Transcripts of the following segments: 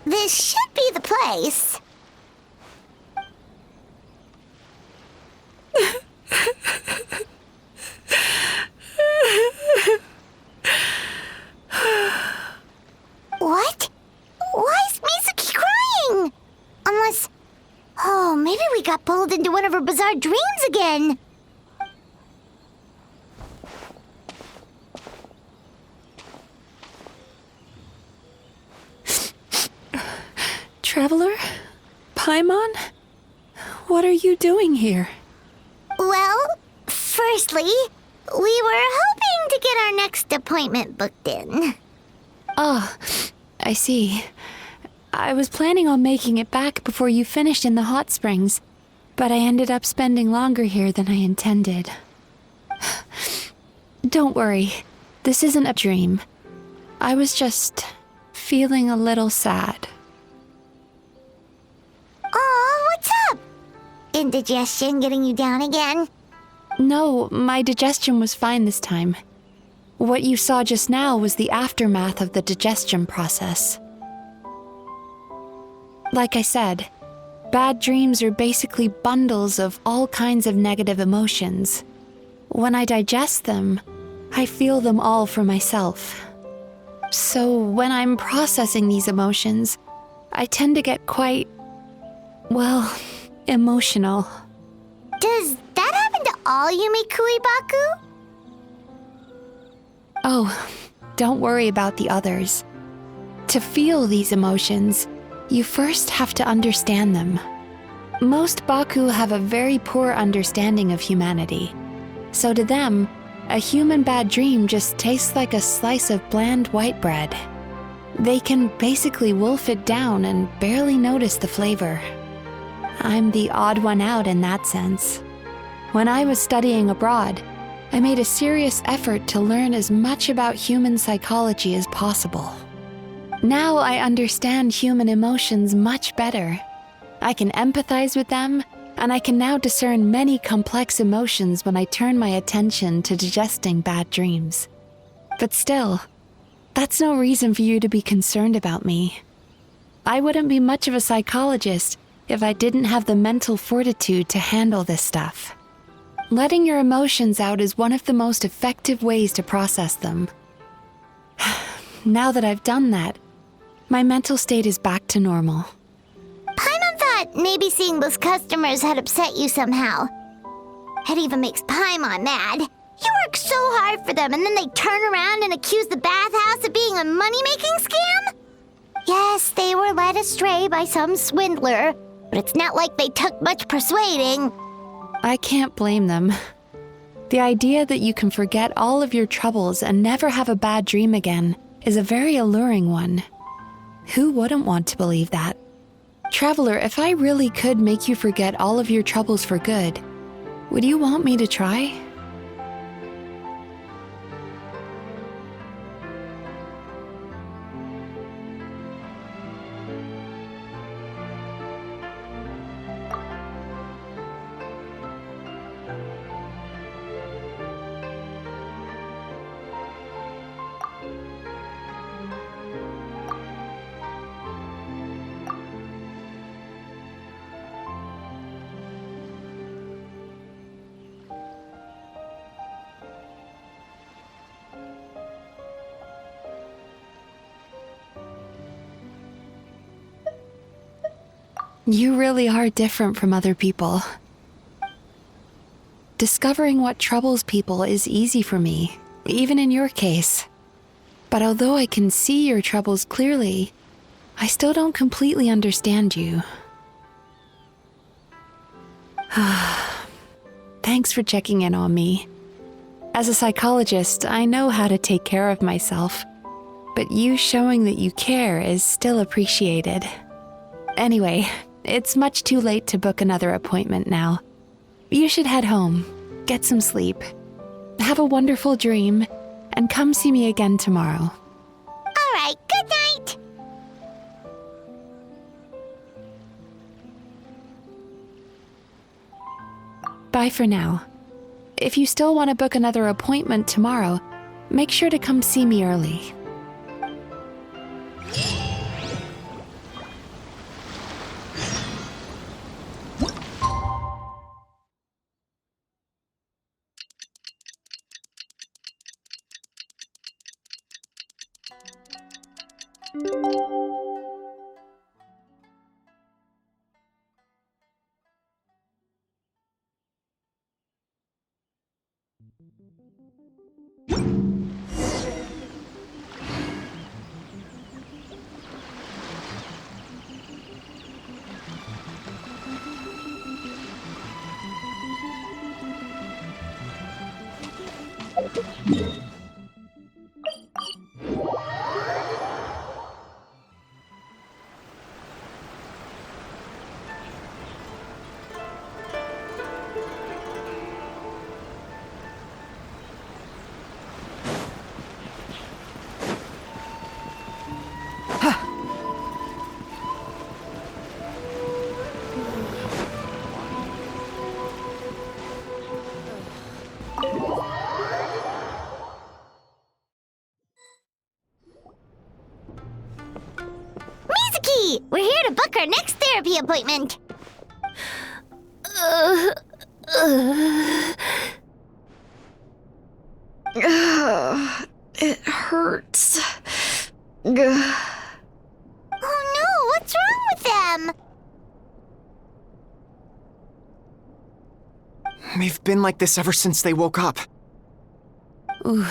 This should be the place. What? Why is Mizuki crying? Unless... Oh, maybe we got pulled into one of her bizarre dreams again. Traveler? Paimon? What are you doing here? Well, firstly, we were hoping to get our next appointment booked in. Oh, I see. I was planning on making it back before you finished in the hot springs, but I ended up spending longer here than I intended. Don't worry, this isn't a dream. I was just feeling a little sad. Oh, what's up? Indigestion getting you down again? No, my digestion was fine this time. What you saw just now was the aftermath of the digestion process. Like I said, bad dreams are basically bundles of all kinds of negative emotions. When I digest them, I feel them all for myself. So when I'm processing these emotions, I tend to get quite, well, emotional. Does that happen to all Yumikui Baku? Oh, don't worry about the others. To feel these emotions, you first have to understand them. Most Baku have a very poor understanding of humanity. So to them, a human bad dream just tastes like a slice of bland white bread. They can basically wolf it down and barely notice the flavor. I'm the odd one out in that sense. When I was studying abroad, I made a serious effort to learn as much about human psychology as possible. Now I understand human emotions much better. I can empathize with them, and I can now discern many complex emotions when I turn my attention to digesting bad dreams. But still, that's no reason for you to be concerned about me. I wouldn't be much of a psychologist if I didn't have the mental fortitude to handle this stuff. Letting your emotions out is one of the most effective ways to process them. Now that I've done that, my mental state is back to normal. Paimon thought maybe seeing those customers had upset you somehow. It even makes Paimon mad. You work so hard for them and then they turn around and accuse the bathhouse of being a money-making scam? Yes, they were led astray by some swindler, but it's not like they took much persuading. I can't blame them. The idea that you can forget all of your troubles and never have a bad dream again is a very alluring one. Who wouldn't want to believe that? Traveler, if I really could make you forget all of your troubles for good, would you want me to try? You really are different from other people. Discovering what troubles people is easy for me, even in your case. But although I can see your troubles clearly, I still don't completely understand you. Thanks for checking in on me. As a psychologist, I know how to take care of myself, but you showing that you care is still appreciated. Anyway, it's much too late to book another appointment now. You should head home, get some sleep, have a wonderful dream, and come see me again tomorrow. All right, good night. Bye for now. If you still want to book another appointment tomorrow, make sure to come see me early. Mizuki, we're here to book our next therapy appointment. It hurts. Oh no, what's wrong with them? They've been like this ever since they woke up. Ooh,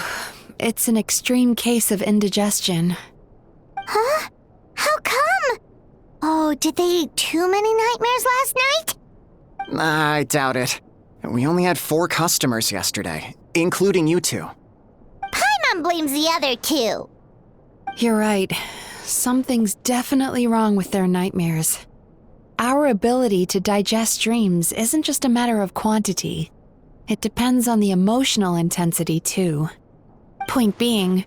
it's an extreme case of indigestion. Huh? How come? Oh, did they eat too many nightmares last night? I doubt it. We only had 4 customers yesterday, including you two. Paimon blames the other two. You're right. Something's definitely wrong with their nightmares. Our ability to digest dreams isn't just a matter of quantity. It depends on the emotional intensity, too. Point being,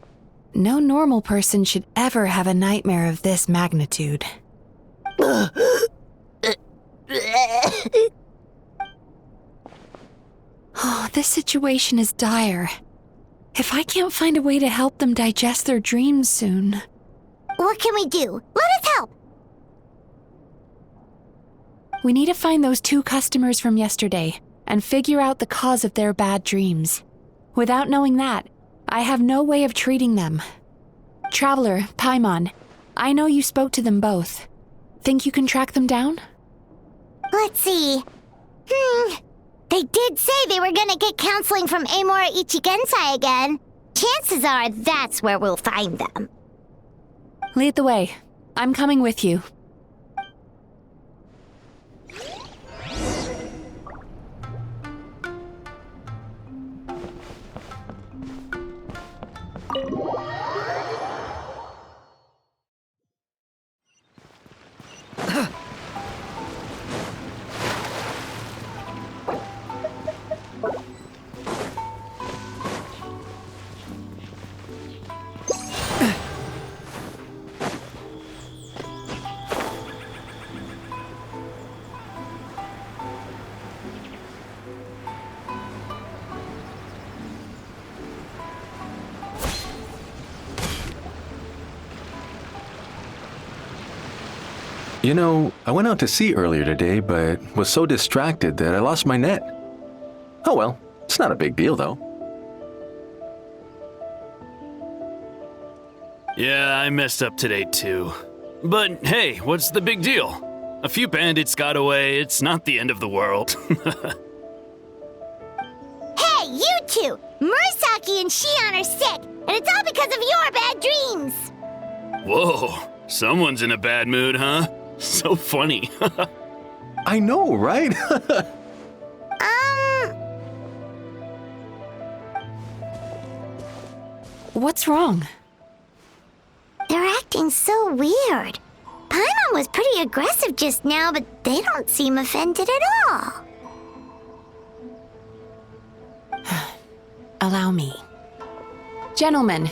no normal person should ever have a nightmare of this magnitude. Oh, this situation is dire. If I can't find a way to help them digest their dreams soon... What can we do? Let us help. We need to find those 2 customers from yesterday and figure out the cause of their bad dreams. Without knowing that, I have no way of treating them. Traveler, Paimon, I know you spoke to them both. Think you can track them down? Let's see. They did say they were gonna get counseling from Amora Ichigensai again. Chances are that's where we'll find them. Lead the way. I'm coming with you. You know, I went out to sea earlier today, but was so distracted that I lost my net. Oh well, it's not a big deal though. Yeah, I messed up today too. But hey, what's the big deal? A few bandits got away, it's not the end of the world. Hey, you two! Murasaki and Shion are sick, and it's all because of your bad dreams! Whoa, someone's in a bad mood, huh? So funny. I know, right? What's wrong? They're acting so weird. Paimon was pretty aggressive just now, but they don't seem offended at all. Allow me. Gentlemen,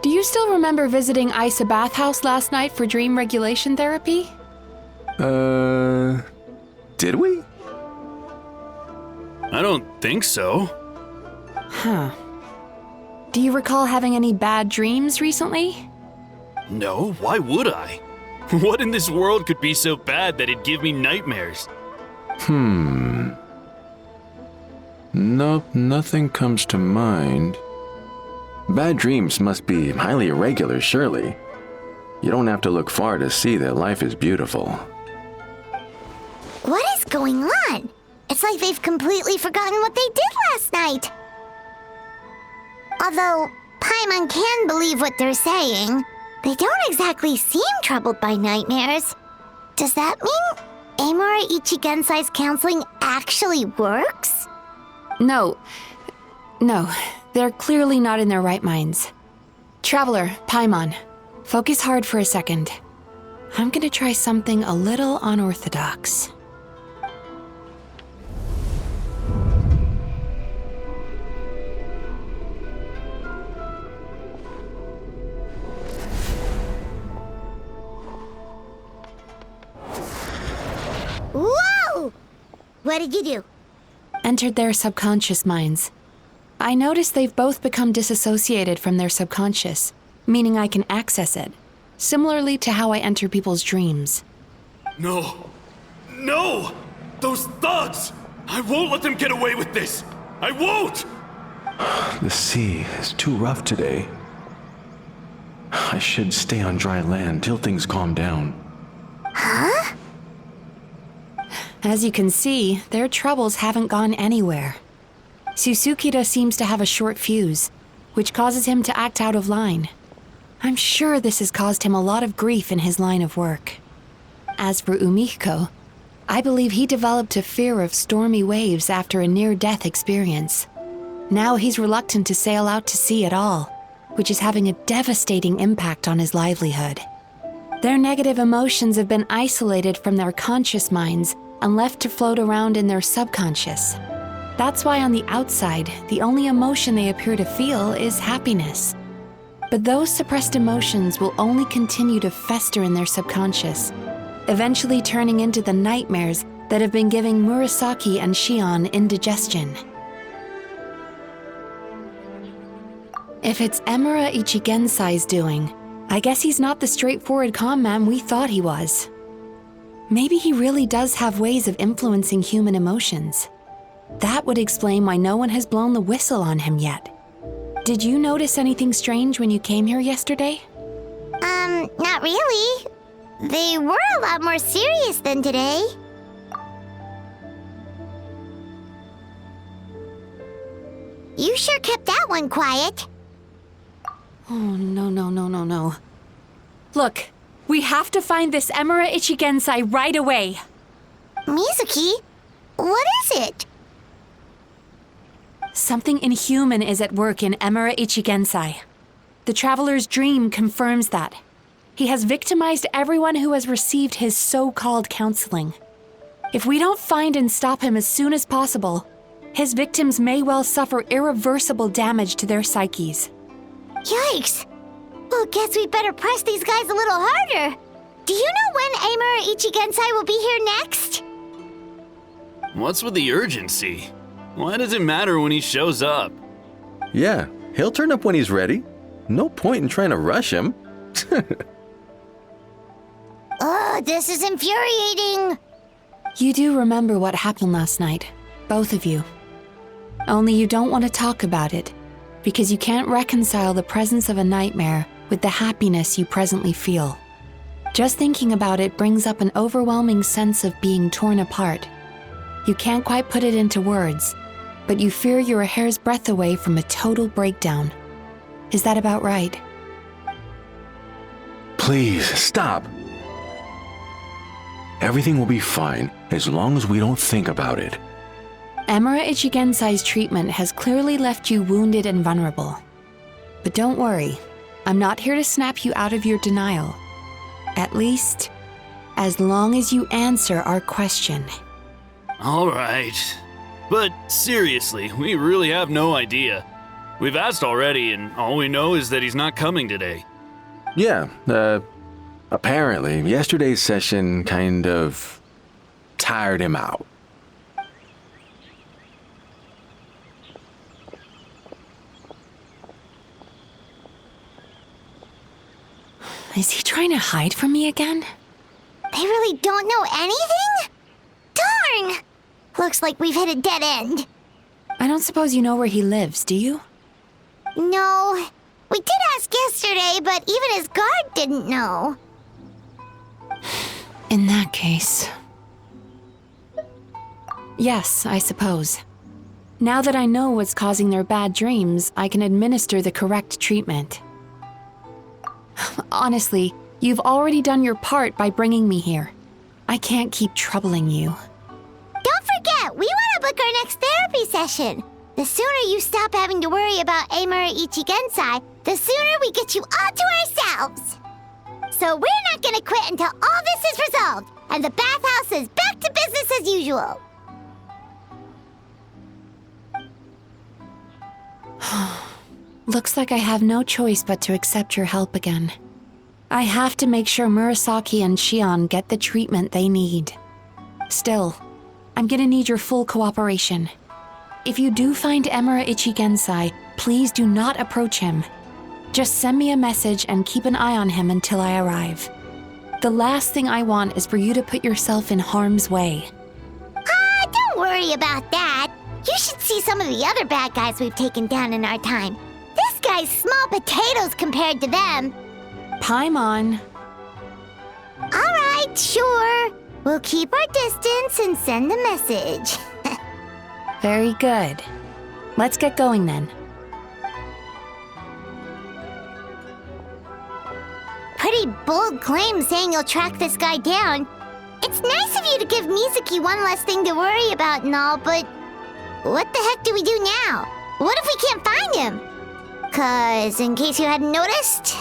do you still remember visiting Isa Bathhouse last night for dream regulation therapy? Did we? I don't think so. Huh. Do you recall having any bad dreams recently? No, why would I? What in this world could be so bad that it'd give me nightmares? Nope, nothing comes to mind. Bad dreams must be highly irregular, surely. You don't have to look far to see that life is beautiful. What is going on? It's like they've completely forgotten what they did last night. Although Paimon can believe what they're saying, they don't exactly seem troubled by nightmares. Does that mean Amura Ichigensai's counseling actually works? No, they're clearly not in their right minds. Traveler, Paimon, focus hard for a second. I'm gonna try something a little unorthodox. Whoa! What did you do? Entered their subconscious minds. I noticed they've both become disassociated from their subconscious, meaning I can access it, similarly to how I enter people's dreams. No! No! Those thugs! I won't let them get away with this! I won't! The sea is too rough today. I should stay on dry land till things calm down. Huh? As you can see, their troubles haven't gone anywhere. Susukida seems to have a short fuse, which causes him to act out of line. I'm sure this has caused him a lot of grief in his line of work. As for Umiko, I believe he developed a fear of stormy waves after a near-death experience. Now he's reluctant to sail out to sea at all, which is having a devastating impact on his livelihood. Their negative emotions have been isolated from their conscious minds and left to float around in their subconscious. That's why on the outside, the only emotion they appear to feel is happiness. But those suppressed emotions will only continue to fester in their subconscious, eventually turning into the nightmares that have been giving Murasaki and Shion indigestion. If it's Emura Ichigensai's doing, I guess he's not the straightforward calm man we thought he was. Maybe he really does have ways of influencing human emotions. That would explain why no one has blown the whistle on him yet. Did you notice anything strange when you came here yesterday? Not really. They were a lot more serious than today. You sure kept that one quiet. Oh, no. Look, we have to find this Emura Ichigensai right away. Mizuki, what is it? Something inhuman is at work in Emura Ichigensai. The Traveler's dream confirms that. He has victimized everyone who has received his so-called counseling. If we don't find and stop him as soon as possible, his victims may well suffer irreversible damage to their psyches. Yikes! Well, guess we better press these guys a little harder. Do you know when Amura Ichigensai will be here next? What's with the urgency? Why does it matter when he shows up? Yeah, he'll turn up when he's ready. No point in trying to rush him. Ugh, this is infuriating. You do remember what happened last night, both of you. Only you don't want to talk about it, because you can't reconcile the presence of a nightmare with the happiness you presently feel. Just thinking about it brings up an overwhelming sense of being torn apart. You can't quite put it into words, but you fear you're a hair's breadth away from a total breakdown. Is that about right? Please, stop. Everything will be fine as long as we don't think about it. Emura Ichigensai's treatment has clearly left you wounded and vulnerable. But don't worry, I'm not here to snap you out of your denial. At least, as long as you answer our question. All right. But seriously, we really have no idea. We've asked already, and all we know is that he's not coming today. Yeah, apparently, yesterday's session kind of tired him out. Is he trying to hide from me again? They really don't know anything? Darn! Looks like we've hit a dead end. I don't suppose you know where he lives, do you? No. We did ask yesterday, but even his guard didn't know. In that case... Yes, I suppose. Now that I know what's causing their bad dreams, I can administer the correct treatment. Honestly, you've already done your part by bringing me here. I can't keep troubling you. Don't forget, we want to book our next therapy session. The sooner you stop having to worry about Amura Ichigensai, the sooner we get you all to ourselves. So we're not gonna quit until all this is resolved, and the bathhouse is back to business as usual. Looks like I have no choice but to accept your help again. I have to make sure Murasaki and Shion get the treatment they need. Still, I'm gonna need your full cooperation. If you do find Emura Ichigensai, please do not approach him. Just send me a message and keep an eye on him until I arrive. The last thing I want is for you to put yourself in harm's way. Don't worry about that. You should see some of the other bad guys we've taken down in our time. This guy's small potatoes compared to them. Paimon. All right, sure. We'll keep our distance and send a message. Very good. Let's get going then. Pretty bold claim saying you'll track this guy down. It's nice of you to give Mizuki one less thing to worry about and all, but what the heck do we do now? What if we can't find him? 'Cause, in case you hadn't noticed,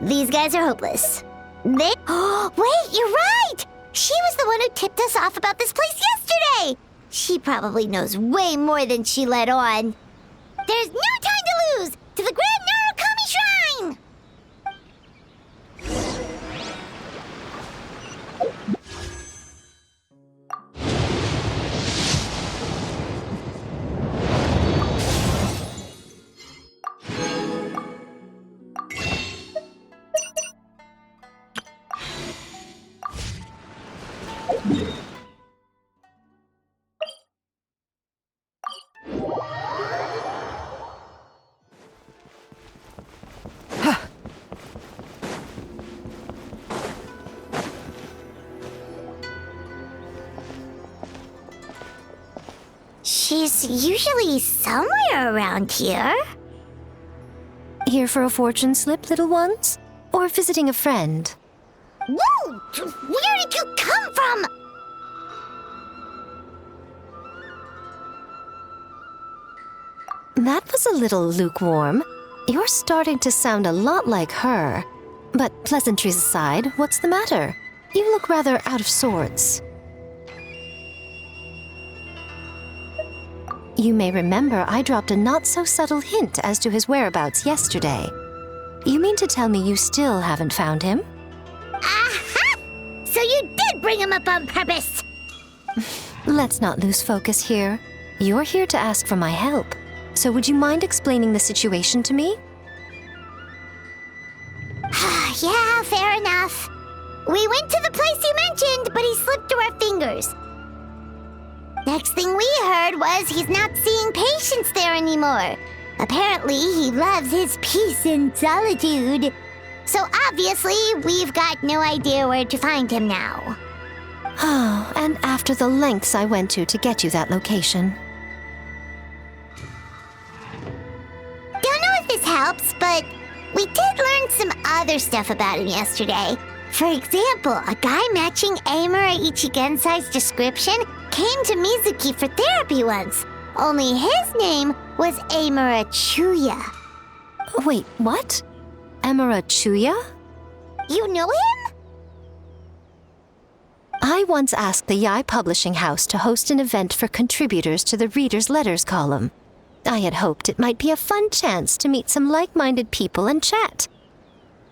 these guys are hopeless. Wait, you're right! She was the one who tipped us off about this place yesterday! She probably knows way more than she let on. There's no time to lose! To the Grand Narukami Shrine! She's usually somewhere around here. Here for a fortune slip, little ones? Or visiting a friend? Whoa! Where did you come from? That was a little lukewarm. You're starting to sound a lot like her. But pleasantries aside, what's the matter? You look rather out of sorts. You may remember I dropped a not-so-subtle hint as to his whereabouts yesterday. You mean to tell me you still haven't found him? Aha! So you did bring him up on purpose! Let's not lose focus here. You're here to ask for my help. So would you mind explaining the situation to me? Yeah, fair enough. We went to the place you mentioned, but he slipped through our fingers. Next thing we heard was he's not seeing patients there anymore. Apparently, he loves his peace and solitude. So obviously, we've got no idea where to find him now. Oh, and after the lengths I went to get you that location. Don't know if this helps, but we did learn some other stuff about him yesterday. For example, a guy matching Amura Ichigensai's description came to Mizuki for therapy once. Only his name was Amura Chuya. Wait, what? Emura Chuya? You know him? I once asked the Yai Publishing House to host an event for contributors to the Reader's Letters column. I had hoped it might be a fun chance to meet some like-minded people and chat.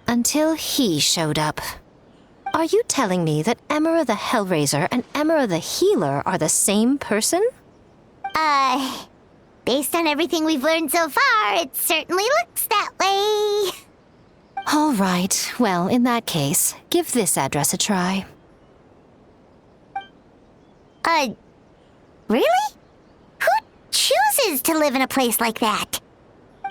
Until he showed up. Are you telling me that Emera the Hellraiser and Emera the Healer are the same person? Based on everything we've learned so far, it certainly looks that way. All right, well, in that case, give this address a try. Really? Who chooses to live in a place like that?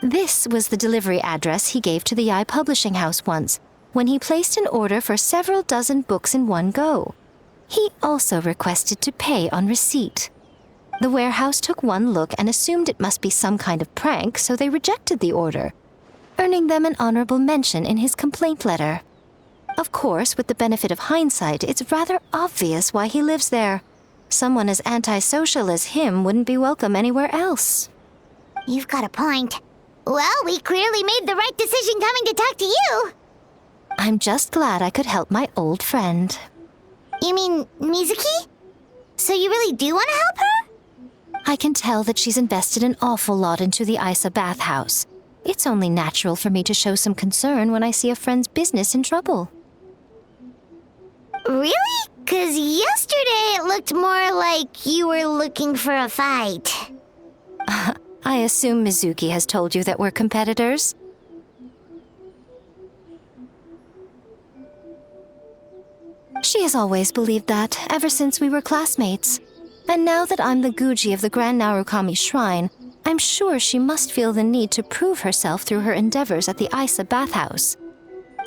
This was the delivery address he gave to the Yai Publishing House once, when he placed an order for several dozen books in one go. He also requested to pay on receipt. The warehouse took one look and assumed it must be some kind of prank, so they rejected the order, earning them an honorable mention in his complaint letter. Of course, with the benefit of hindsight, it's rather obvious why he lives there. Someone as antisocial as him wouldn't be welcome anywhere else. You've got a point. Well, we clearly made the right decision coming to talk to you. I'm just glad I could help my old friend. You mean Mizuki? So you really do want to help her? I can tell that she's invested an awful lot into the Isa bathhouse. It's only natural for me to show some concern when I see a friend's business in trouble. Really? 'Cause yesterday it looked more like you were looking for a fight. I assume Mizuki has told you that we're competitors? She has always believed that, ever since we were classmates. And now that I'm the Guji of the Grand Narukami Shrine, I'm sure she must feel the need to prove herself through her endeavors at the Isa bathhouse.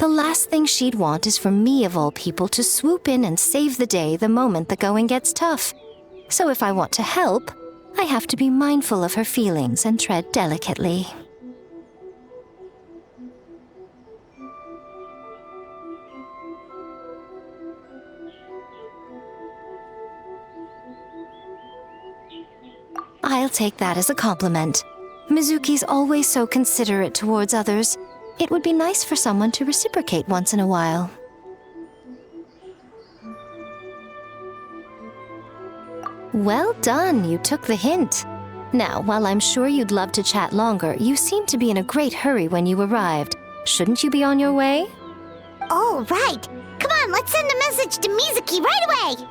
The last thing she'd want is for me, of all people, to swoop in and save the day the moment the going gets tough. So if I want to help, I have to be mindful of her feelings and tread delicately. I'll take that as a compliment. Mizuki's always so considerate towards others. It would be nice for someone to reciprocate once in a while. Well done, you took the hint. Now, while I'm sure you'd love to chat longer, you seemed to be in a great hurry when you arrived. Shouldn't you be on your way? Oh, right. Come on, let's send a message to Mizuki right away.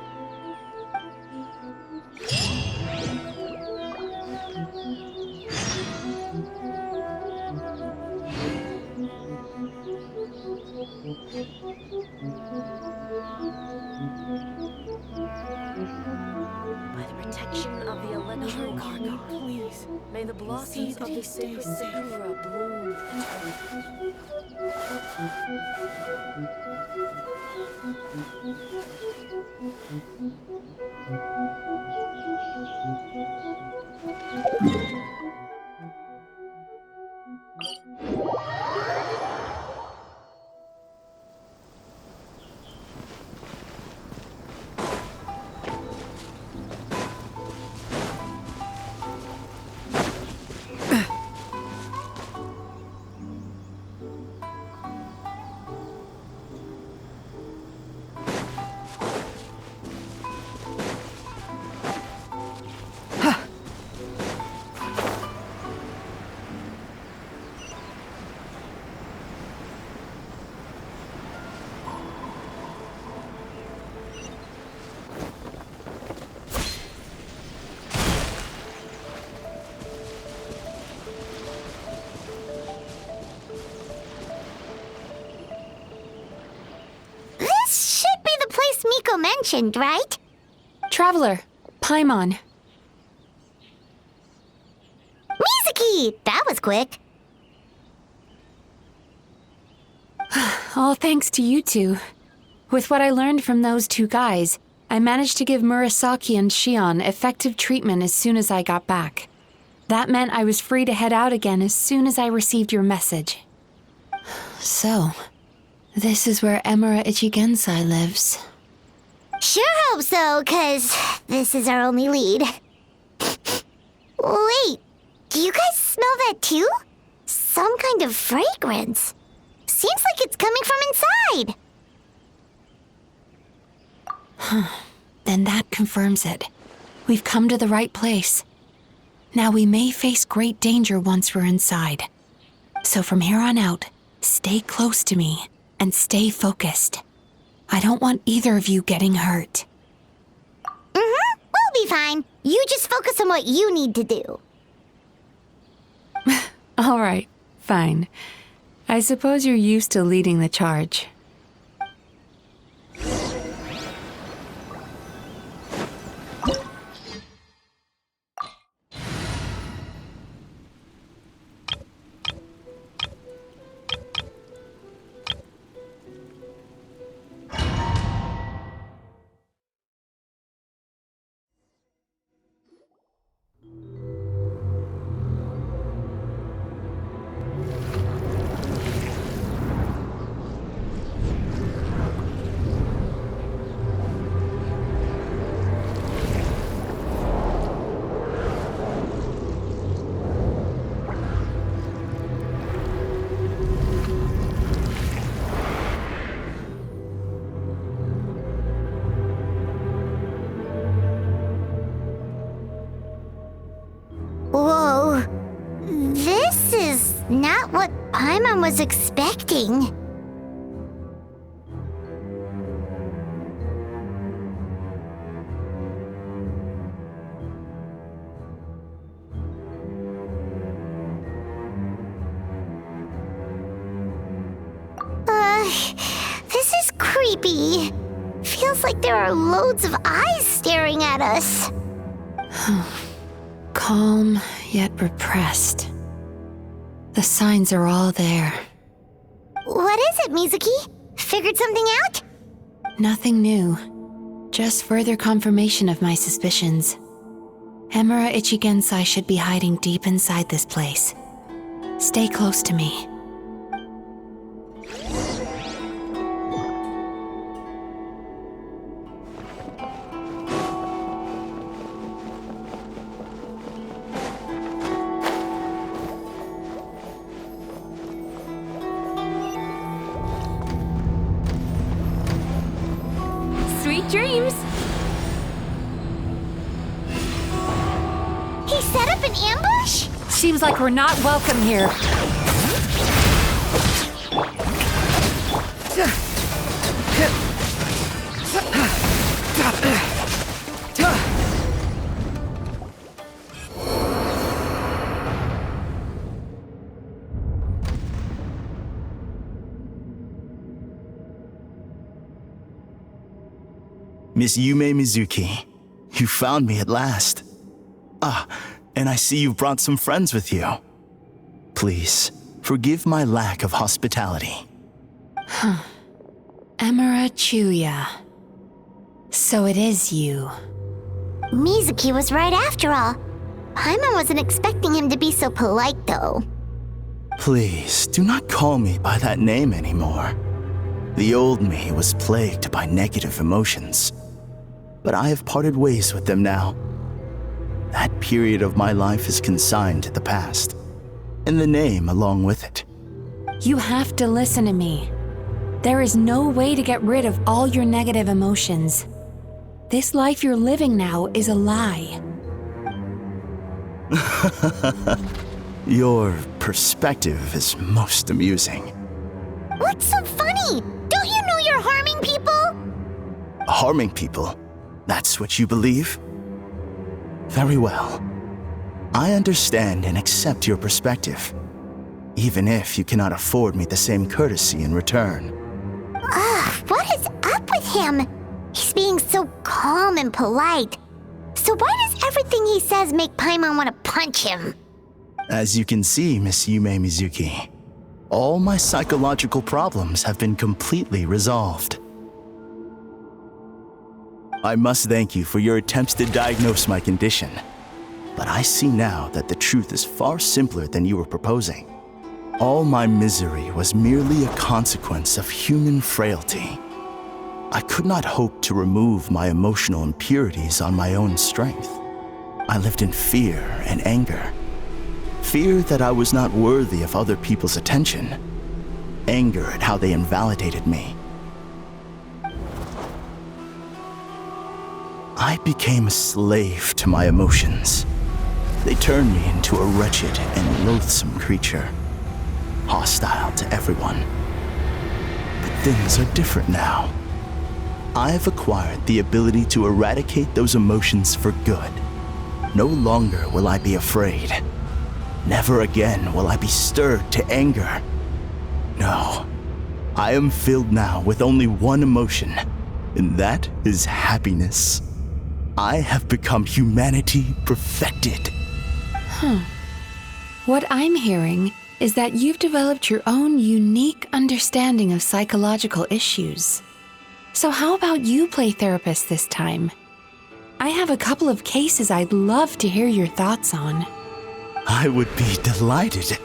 By the protection of the electro cargo, please. May the blossoms of the sacred sakura bloom eternally. Miko mentioned, right? Traveler, Paimon. Mizuki! That was quick. All thanks to you two. With what I learned from those two guys, I managed to give Murasaki and Shion effective treatment as soon as I got back. That meant I was free to head out again as soon as I received your message. So, this is where Emera Ichigensai lives. Sure hope so, 'cause this is our only lead. Wait, do you guys smell that too? Some kind of fragrance. Seems like it's coming from inside. Then that confirms it. We've come to the right place. Now we may face great danger once we're inside. So from here on out, stay close to me and stay focused. I don't want either of you getting hurt. We'll be fine. You just focus on what you need to do. All right, fine. I suppose you're used to leading the charge. Whoa. This is not what Paimon was expecting. This is creepy. Feels like there are loads of eyes staring at us. Calm, yet repressed. The signs are all there. What is it, Mizuki? Figured something out? Nothing new. Just further confirmation of my suspicions. Emura Ichigensai should be hiding deep inside this place. Stay close to me. Sweet dreams! He set up an ambush? Seems like we're not welcome here. Miss Yumemizuki, you found me at last. And I see you've brought some friends with you. Please, forgive my lack of hospitality. Emura Chuya. So it is you. Mizuki was right after all. Paimon wasn't expecting him to be so polite, though. Please, do not call me by that name anymore. The old me was plagued by negative emotions, but I have parted ways with them now. That period of my life is consigned to the past, and the name along with it. You have to listen to me. There is no way to get rid of all your negative emotions. This life you're living now is a lie. Your perspective is most amusing. What's so funny? Don't you know you're harming people? Harming people? That's what you believe? Very well. I understand and accept your perspective, even if you cannot afford me the same courtesy in return. What is up with him? He's being so calm and polite. So why does everything he says make Paimon want to punch him? As you can see, Miss Yumemizuki, all my psychological problems have been completely resolved. I must thank you for your attempts to diagnose my condition, but I see now that the truth is far simpler than you were proposing. All my misery was merely a consequence of human frailty. I could not hope to remove my emotional impurities on my own strength. I lived in fear and anger. Fear that I was not worthy of other people's attention. Anger at how they invalidated me. I became a slave to my emotions. They turned me into a wretched and loathsome creature, hostile to everyone. But things are different now. I've acquired the ability to eradicate those emotions for good. No longer will I be afraid. Never again will I be stirred to anger. No, I am filled now with only one emotion, and that is happiness. I have become humanity perfected. What I'm hearing is that you've developed your own unique understanding of psychological issues. So how about you play therapist this time? I have a couple of cases I'd love to hear your thoughts on. I would be delighted.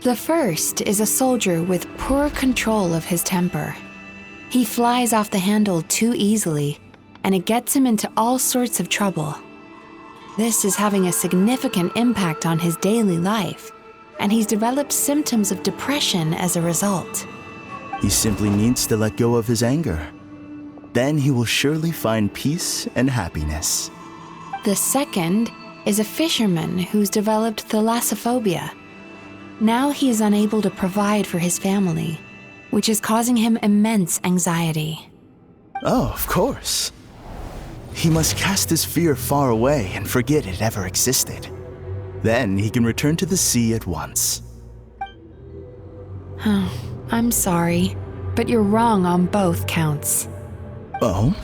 The first is a soldier with poor control of his temper. He flies off the handle too easily, and it gets him into all sorts of trouble. This is having a significant impact on his daily life, and he's developed symptoms of depression as a result. He simply needs to let go of his anger. Then he will surely find peace and happiness. The second is a fisherman who's developed thalassophobia. Now he is unable to provide for his family, which is causing him immense anxiety. Oh, of course. He must cast his fear far away and forget it ever existed. Then he can return to the sea at once. I'm sorry, but you're wrong on both counts. Oh?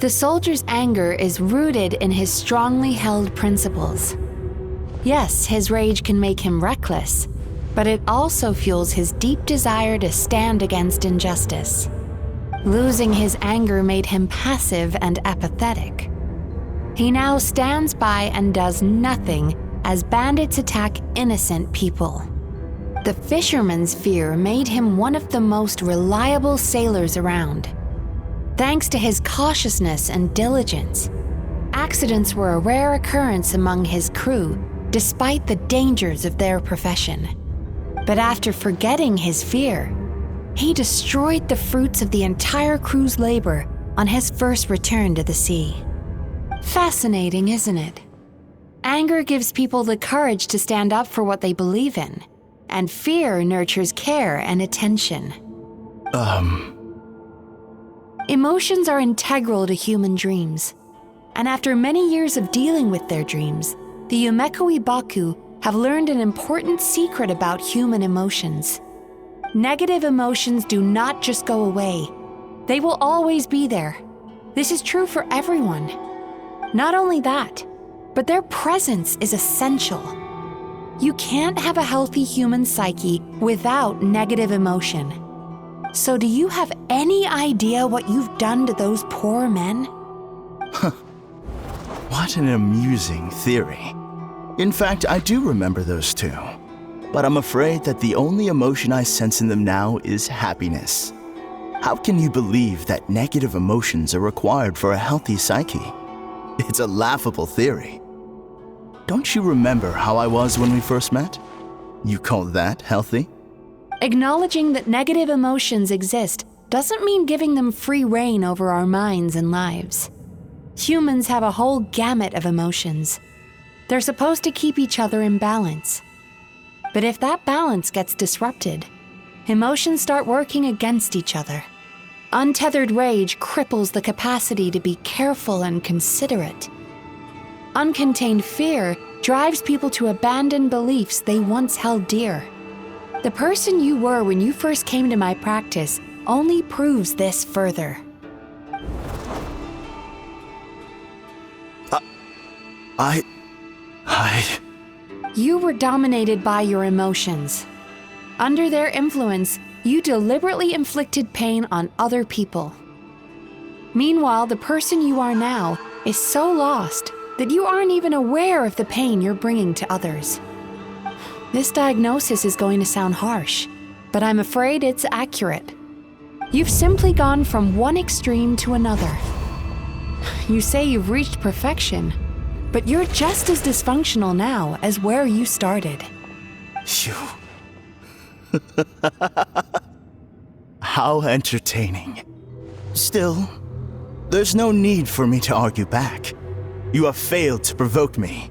The soldier's anger is rooted in his strongly held principles. Yes, his rage can make him reckless, but it also fuels his deep desire to stand against injustice. Losing his anger made him passive and apathetic. He now stands by and does nothing as bandits attack innocent people. The fisherman's fear made him one of the most reliable sailors around. Thanks to his cautiousness and diligence, accidents were a rare occurrence among his crew, despite the dangers of their profession. But after forgetting his fear, he destroyed the fruits of the entire crew's labor on his first return to the sea. Fascinating, isn't it? Anger gives people the courage to stand up for what they believe in, and fear nurtures care and attention. Emotions are integral to human dreams, and after many years of dealing with their dreams, the Yumemizuki Baku have learned an important secret about human emotions. Negative emotions do not just go away. They will always be there. This is true for everyone. Not only that, but their presence is essential. You can't have a healthy human psyche without negative emotion. So do you have any idea what you've done to those poor men? What an amusing theory. In fact, I do remember those two. But I'm afraid that the only emotion I sense in them now is happiness. How can you believe that negative emotions are required for a healthy psyche? It's a laughable theory. Don't you remember how I was when we first met? You call that healthy? Acknowledging that negative emotions exist doesn't mean giving them free rein over our minds and lives. Humans have a whole gamut of emotions. They're supposed to keep each other in balance. But if that balance gets disrupted, emotions start working against each other. Untethered rage cripples the capacity to be careful and considerate. Uncontained fear drives people to abandon beliefs they once held dear. The person you were when you first came to my practice only proves this further. You were dominated by your emotions. Under their influence, you deliberately inflicted pain on other people. Meanwhile, the person you are now is so lost that you aren't even aware of the pain you're bringing to others. This diagnosis is going to sound harsh, but I'm afraid it's accurate. You've simply gone from one extreme to another. You say you've reached perfection, but you're just as dysfunctional now as where you started. Phew. How entertaining. Still, there's no need for me to argue back. You have failed to provoke me.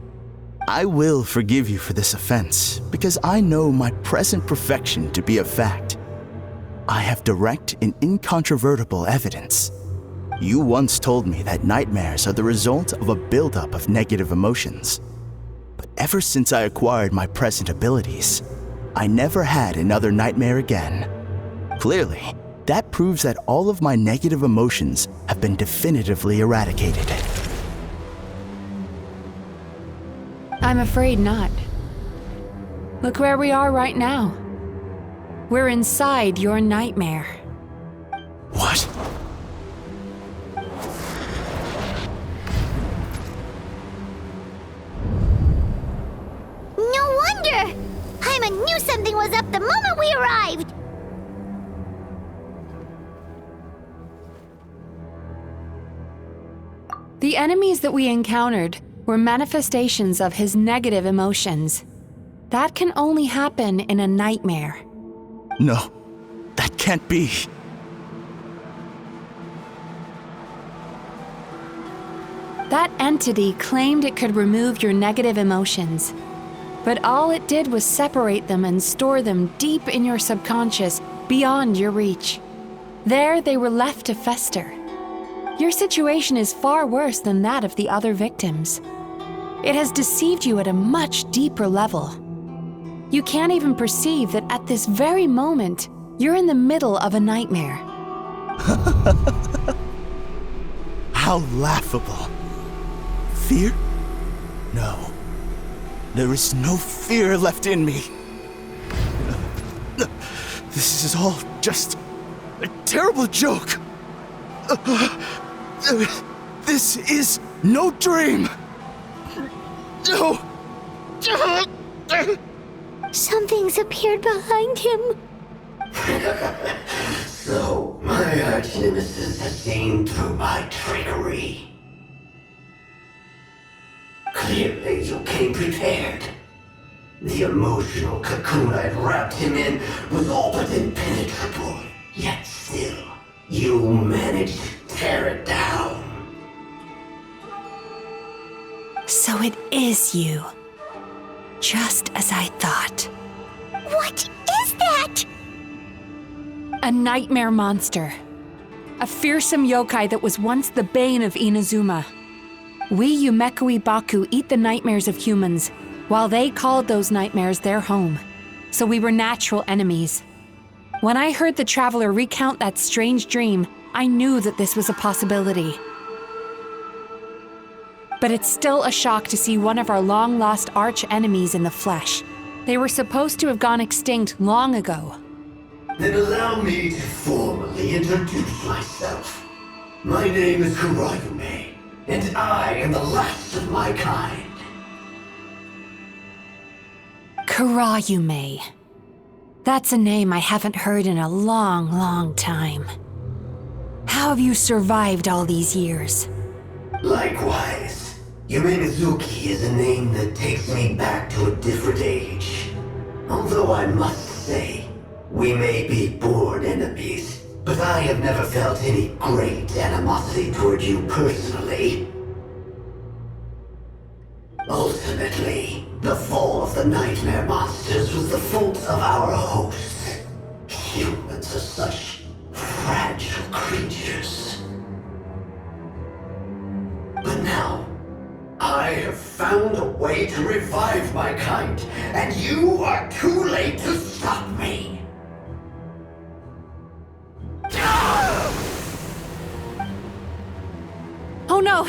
I will forgive you for this offense, because I know my present perfection to be a fact. I have direct and incontrovertible evidence. You once told me that nightmares are the result of a buildup of negative emotions. But ever since I acquired my present abilities, I never had another nightmare again. Clearly, that proves that all of my negative emotions have been definitively eradicated. I'm afraid not. Look where we are right now. We're inside your nightmare. What? No wonder! Paimon knew something was up the moment we arrived! The enemies that we encountered were manifestations of his negative emotions. That can only happen in a nightmare. No, that can't be. That entity claimed it could remove your negative emotions, but all it did was separate them and store them deep in your subconscious, beyond your reach. There they were left to fester. Your situation is far worse than that of the other victims. It has deceived you at a much deeper level. You can't even perceive that at this very moment, you're in the middle of a nightmare. How laughable. Fear? No. There is no fear left in me. This is all just a terrible joke. This is no dream. No. Something's appeared behind him. So, my arch-nemesis has seen through my trickery. Clearly, you came prepared. The emotional cocoon I'd wrapped him in was all but impenetrable. Yet still, you managed to tear it down. So it is you. Just as I thought. What is that? A nightmare monster. A fearsome yokai that was once the bane of Inazuma. We Yumemizuki Baku eat the nightmares of humans, while they called those nightmares their home. So we were natural enemies. When I heard the traveler recount that strange dream, I knew that this was a possibility. But it's still a shock to see one of our long-lost arch-enemies in the flesh. They were supposed to have gone extinct long ago. Then allow me to formally introduce myself. My name is Kurayume, and I am the last of my kind. Kurayume. That's a name I haven't heard in a long, long time. How have you survived all these years? Likewise. Yumemizuki is a name that takes me back to a different age. Although I must say, we may be born enemies, but I have never felt any great animosity toward you personally. Ultimately, the fall of the nightmare monsters was the fault of our hosts. Humans are such fragile creatures. But now, I have found a way to revive my kind, and you are too late to stop me. Oh no!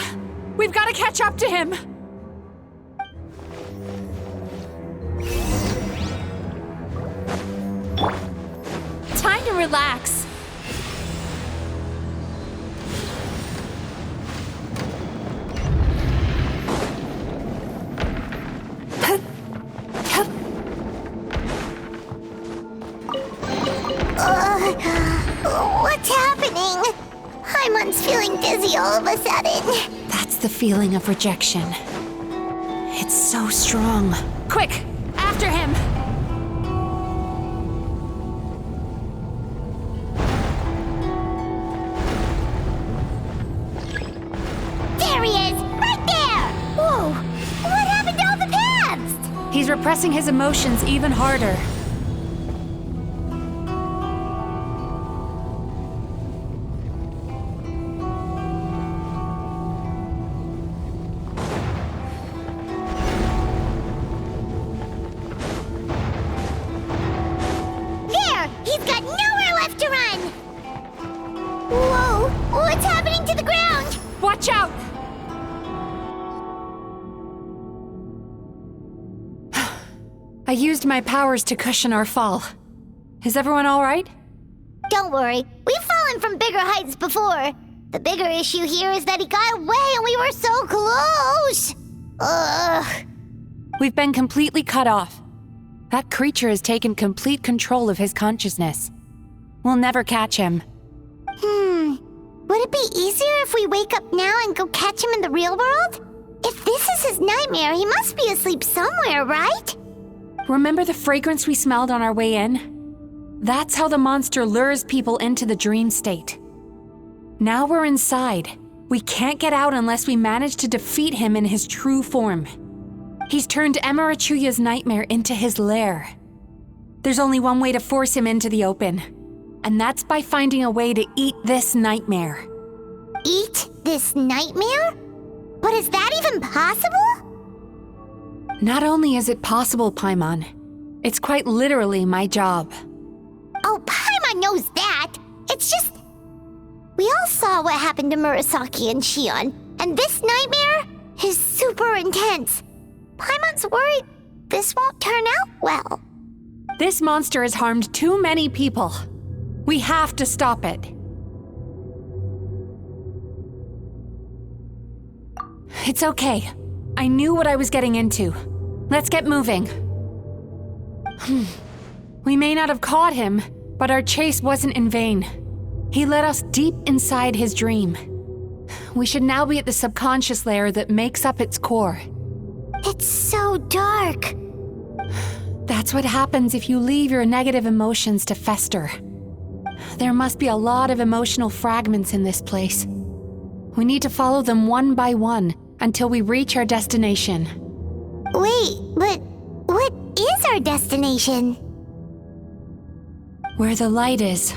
We've got to catch up to him! Time to relax. What's happening? Paimon's feeling feeling dizzy all of a sudden. That's the feeling of rejection. It's so strong. Quick! After him! There he is! Right there! Whoa! What happened to all the paths? He's repressing his emotions even harder. There! He's got nowhere left to run! Whoa! What's happening to the ground? Watch out! I used my powers to cushion our fall. Is everyone all right? Don't worry, we've fallen from bigger heights before. The bigger issue here is that he got away and we were so close! Ugh. We've been completely cut off. That creature has taken complete control of his consciousness. We'll never catch him. Would it be easier if we wake up now and go catch him in the real world? If this is his nightmare, he must be asleep somewhere, right? Remember the fragrance we smelled on our way in? That's how the monster lures people into the dream state. Now we're inside. We can't get out unless we manage to defeat him in his true form. He's turned Emarachuya's nightmare into his lair. There's only one way to force him into the open, and that's by finding a way to eat this nightmare. Eat this nightmare? But is that even possible? Not only is it possible, Paimon, it's quite literally my job. Oh, Paimon knows that. It's just... We all saw what happened to Murasaki and Shion, and this nightmare is super intense. Paimon's worried this won't turn out well. This monster has harmed too many people. We have to stop it. It's okay. I knew what I was getting into. Let's get moving. We may not have caught him, but our chase wasn't in vain. He led us deep inside his dream. We should now be at the subconscious layer that makes up its core. It's so dark. That's what happens if you leave your negative emotions to fester. There must be a lot of emotional fragments in this place. We need to follow them one by one until we reach our destination. Wait, but what is our destination? Where the light is,